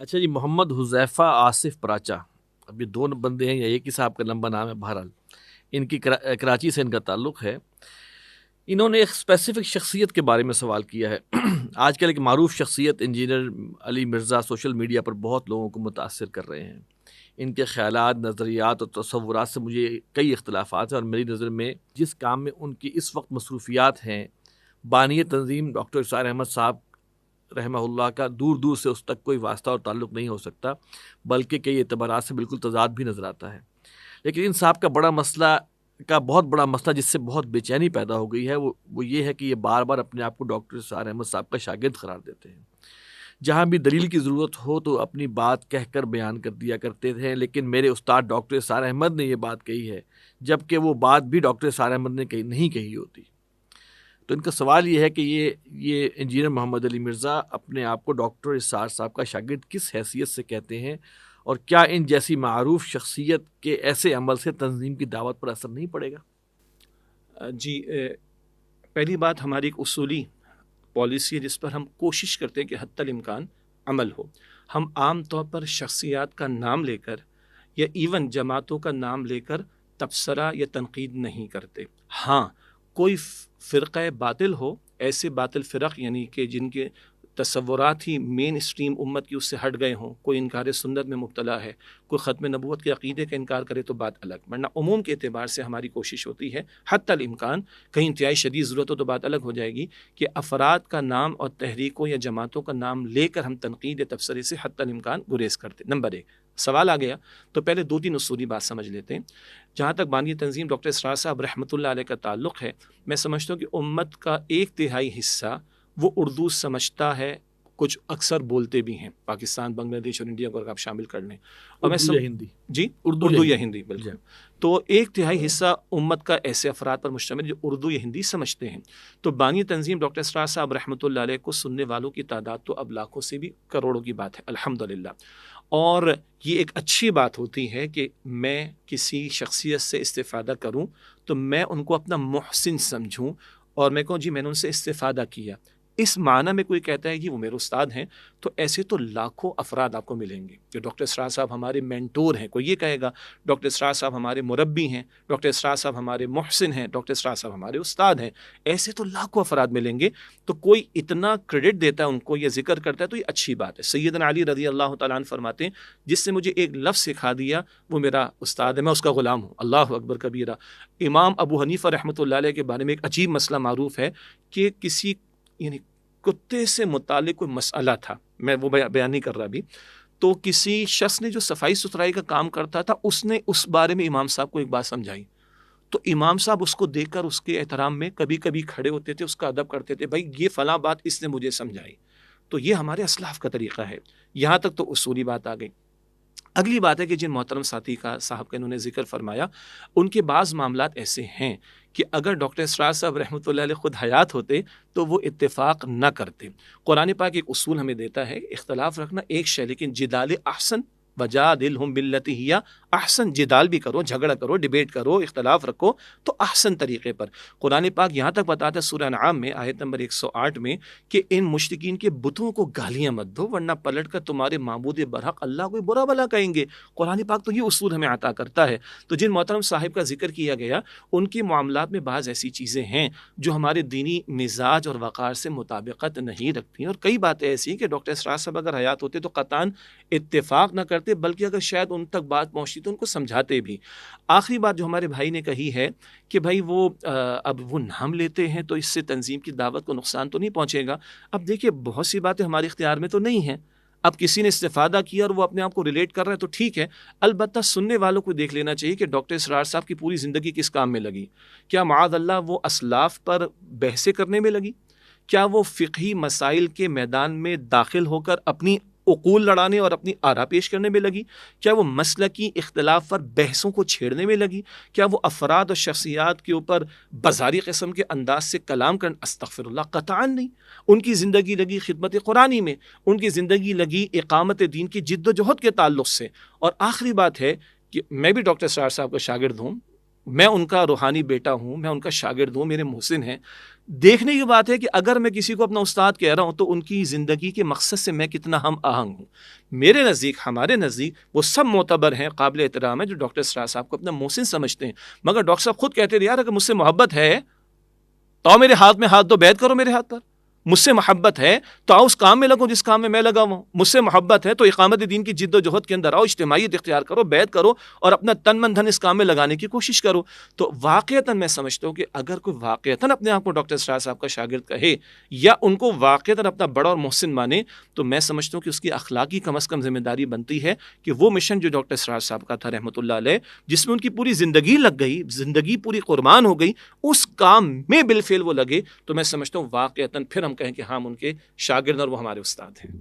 اچھا جی، محمد حذیفہ آصف پراچا، اب یہ دو بندے ہیں یا ایک ہی صاحب کا لمبا نام ہے، بہرحال ان کی کراچی سے ان کا تعلق ہے۔ انہوں نے ایک اسپیسیفک شخصیت کے بارے میں سوال کیا ہے۔ آج کل ایک معروف شخصیت انجینئر علی مرزا سوشل میڈیا پر بہت لوگوں کو متاثر کر رہے ہیں۔ ان کے خیالات، نظریات اور تصورات سے مجھے کئی اختلافات ہیں، اور میری نظر میں جس کام میں ان کی اس وقت مصروفیات ہیں، بانی تنظیم ڈاکٹر اسرار احمد صاحب رحمہ اللہ کا دور دور سے اس تک کوئی واسطہ اور تعلق نہیں ہو سکتا، بلکہ کئی اعتبارات سے بالکل تضاد بھی نظر آتا ہے۔ لیکن ان صاحب کا بہت بڑا مسئلہ جس سے بہت بے چینی پیدا ہو گئی ہے وہ یہ ہے کہ یہ بار بار اپنے آپ کو ڈاکٹر اسرار احمد صاحب کا شاگرد قرار دیتے ہیں۔ جہاں بھی دلیل کی ضرورت ہو تو اپنی بات کہہ کر بیان کر دیا کرتے تھے، لیکن میرے استاد ڈاکٹر اسرار احمد نے یہ بات کہی ہے، جبکہ وہ بات بھی ڈاکٹر اسرار احمد نے نہیں کہی ہوتی۔ تو ان کا سوال یہ ہے کہ یہ انجینئر محمد علی مرزا اپنے آپ کو ڈاکٹر اسرار صاحب کا شاگرد کس حیثیت سے کہتے ہیں، اور کیا ان جیسی معروف شخصیت کے ایسے عمل سے تنظیم کی دعوت پر اثر نہیں پڑے گا؟ جی، پہلی بات ہماری ایک اصولی پالیسی ہے جس پر ہم کوشش کرتے ہیں کہ حتی الامکان عمل ہو۔ ہم عام طور پر شخصیات کا نام لے کر یا ایون جماعتوں کا نام لے کر تبصرہ یا تنقید نہیں کرتے۔ ہاں، کوئی فرقہ باطل ہو، ایسے باطل فرق یعنی کہ جن کے تصورات ہی مین اسٹریم امت کی اس سے ہٹ گئے ہوں، کوئی انکار سنت میں مبتلا ہے، کوئی ختم نبوت کے عقیدے کا انکار کرے تو بات الگ، ورنہ عموم کے اعتبار سے ہماری کوشش ہوتی ہے حتی الامکان، کہیں انتہائی شدید ضرورت ہو تو بات الگ ہو جائے گی، کہ افراد کا نام اور تحریکوں یا جماعتوں کا نام لے کر ہم تنقید یا تبصرے سے حتی الامکان گریز کرتے۔ نمبر ایک سوال آ گیا تو پہلے دو تین اصولی بات سمجھ لیتے ہیں۔ جہاں تک بانی تنظیم ڈاکٹر اسرار صاحب رحمۃ اللہ علیہ کا تعلق ہے، میں سمجھتا ہوں کہ امت کا 1/3 حصہ وہ اردو سمجھتا ہے، کچھ اکثر بولتے بھی ہیں، پاکستان، بنگلہ دیش اور انڈیا کو اگر آپ شامل کر لیں، اور اردو یا ہندی؟ جی، اردو یا ہندی، بالکل۔ تو 1/3 حصہ امت کا ایسے افراد پر مشتمل جو اردو یا ہندی سمجھتے ہیں۔ تو بانی تنظیم ڈاکٹر اسرار صاحب رحمۃ اللہ علیہ کو سننے والوں کی تعداد تو اب لاکھوں سے بھی کروڑوں کی بات ہے، الحمدللہ۔ اور یہ ایک اچھی بات ہوتی ہے کہ میں کسی شخصیت سے استفادہ کروں تو میں ان کو اپنا محسن سمجھوں، اور میں کہوں جی میں نے ان سے استفادہ کیا، اس معنی میں کوئی کہتا ہے کہ وہ میرے استاد ہیں، تو ایسے تو لاکھوں افراد آپ کو ملیں گے کہ ڈاکٹر اسرار صاحب ہمارے مینٹور ہیں، کوئی یہ کہے گا ڈاکٹر اسرار صاحب ہمارے مربی ہیں، ڈاکٹر اسرار صاحب ہمارے محسن ہیں، ڈاکٹر اسرار صاحب ہمارے استاد ہیں، ایسے تو لاکھوں افراد ملیں گے۔ تو کوئی اتنا کریڈٹ دیتا ہے ان کو یا ذکر کرتا ہے تو یہ اچھی بات ہے۔ سیدنا علی رضی اللہ تعالیٰ عنہ فرماتے ہیں جس سے مجھے ایک لفظ سکھا دیا وہ میرا استاد ہے، میں اس کا غلام ہوں، اللہ اکبر کبیرہ۔ امام ابو حنیفہ رحمۃ اللہ علیہ کے بارے میں ایک عجیب مسئلہ معروف ہے کہ کسی یعنی کتے سے متعلق کوئی مسئلہ تھا، میں وہ بیان نہیں کر رہا ابھی، تو کسی شخص نے جو صفائی ستھرائی کا کام کرتا تھا اس نے اس بارے میں امام صاحب کو ایک بات سمجھائی، تو امام صاحب اس کو دیکھ کر اس کے احترام میں کبھی کبھی کھڑے ہوتے تھے، اس کا ادب کرتے تھے، بھائی یہ فلاں بات اس نے مجھے سمجھائی۔ تو یہ ہمارے اسلاف کا طریقہ ہے۔ یہاں تک تو اصولی بات آ گئی۔ اگلی بات ہے کہ جن محترم ساتھی کا صاحب کا انہوں نے ذکر فرمایا، ان کے بعض معاملات ایسے ہیں کہ اگر ڈاکٹر اسرار صاحب رحمۃ اللہ علیہ خود حیات ہوتے تو وہ اتفاق نہ کرتے۔ قرآن پاک ایک اصول ہمیں دیتا ہے، اختلاف رکھنا ایک شے، لیکن جدال احسن وجادلہم باللتی ہی احسن، جدال بھی کرو، جھگڑا کرو، ڈیبیٹ کرو، اختلاف رکھو تو احسن طریقے پر۔ قرآن پاک یہاں تک بتاتا ہے سورہ انعام میں آیت نمبر 108 میں کہ ان مشرکین کے بتوں کو گالیاں مت دو ورنہ پلٹ کر تمہارے معبود برحق اللہ کو برا بلا کہیں گے۔ قرآن پاک تو یہ اصول ہمیں عطا کرتا ہے۔ تو جن محترم صاحب کا ذکر کیا گیا ان کے معاملات میں بعض ایسی چیزیں ہیں جو ہمارے دینی مزاج اور وقار سے مطابقت نہیں رکھتی ہیں، اور کئی باتیں ایسی ہیں کہ ڈاکٹر اسرار صاحب اگر حیات ہوتے تو قطعاً اتفاق نہ کرتے، بلکہ اگر شاید ان تک بات پہنچتی تو ان کو سمجھاتے بھی۔ آخری بات جو ہمارے بھائی نے کہی ہے کہ بھائی وہ اب وہ نام لیتے ہیں تو اس سے تنظیم کی دعوت کو نقصان تو نہیں پہنچے گا۔ اب دیکھیے بہت سی باتیں ہمارے اختیار میں تو نہیں ہیں، اب کسی نے استفادہ کیا اور وہ اپنے آپ کو ریلیٹ کر رہا ہے تو ٹھیک ہے، البتہ سننے والوں کو دیکھ لینا چاہیے کہ ڈاکٹر اسرار صاحب کی پوری زندگی کس کام میں لگی۔ کیا معاذ اللہ وہ اسلاف پر بحثیں کرنے میں لگی؟ کیا وہ فقہی مسائل کے میدان میں داخل ہو کر اپنی عقول لڑانے اور اپنی آرا پیش کرنے میں لگی؟ کیا وہ مسلکی اختلاف پر بحثوں کو چھیڑنے میں لگی؟ کیا وہ افراد اور شخصیات کے اوپر بازاری قسم کے انداز سے کلام کرنا؟ استغفر اللہ، قطعاً نہیں۔ ان کی زندگی لگی خدمت قرآنی میں، ان کی زندگی لگی اقامت دین کی جد و جہد کے تعلق سے۔ اور آخری بات ہے کہ میں بھی ڈاکٹر اسرار صاحب کا شاگرد ہوں، میں ان کا روحانی بیٹا ہوں، میں ان کا شاگرد ہوں، میرے محسن ہیں. دیکھنے کی بات ہے کہ اگر میں کسی کو اپنا استاد کہہ رہا ہوں تو ان کی زندگی کے مقصد سے میں کتنا ہم آہنگ ہوں. میرے نزدیک، ہمارے نزدیک وہ سب معتبر ہیں، قابل احترام ہیں جو ڈاکٹر اسرار صاحب کو اپنا محسن سمجھتے ہیں. مگر ڈاکٹر صاحب خود کہتے ہیں یار اگر مجھ سے محبت ہے تو آؤ میرے ہاتھ میں ہاتھ دو، بیعت کرو میرے ہاتھ پر. مجھ سے محبت ہے تو آؤ اس کام میں لگو جس کام میں لگا ہوا ہوں. مجھ سے محبت ہے تو اقامت دین کی جد و جہد کے اندر آؤ، اجتماعیت اختیار کرو، بیعت کرو اور اپنا تن من دھن اس کام میں لگانے کی کوشش کرو. تو واقعتاً میں سمجھتا ہوں کہ اگر کوئی واقعتاً اپنے آپ کو ڈاکٹر اسرار صاحب کا شاگرد کہے یا ان کو واقعتاً اپنا بڑا اور محسن مانے، تو میں سمجھتا ہوں کہ اس کی اخلاقی کم از کم ذمہ داری بنتی ہے کہ وہ مشن جو ڈاکٹر اسرار صاحب کا تھا رحمۃ اللہ علیہ، جس میں ان کی پوری زندگی لگ گئی، زندگی پوری قربان ہو گئی، اس کام میں بالفعل وہ لگے، تو میں سمجھتا ہوں واقعتاً پھر ہم کہیں کہ ہم ان کے شاگرد اور وہ ہمارے استاد ہیں.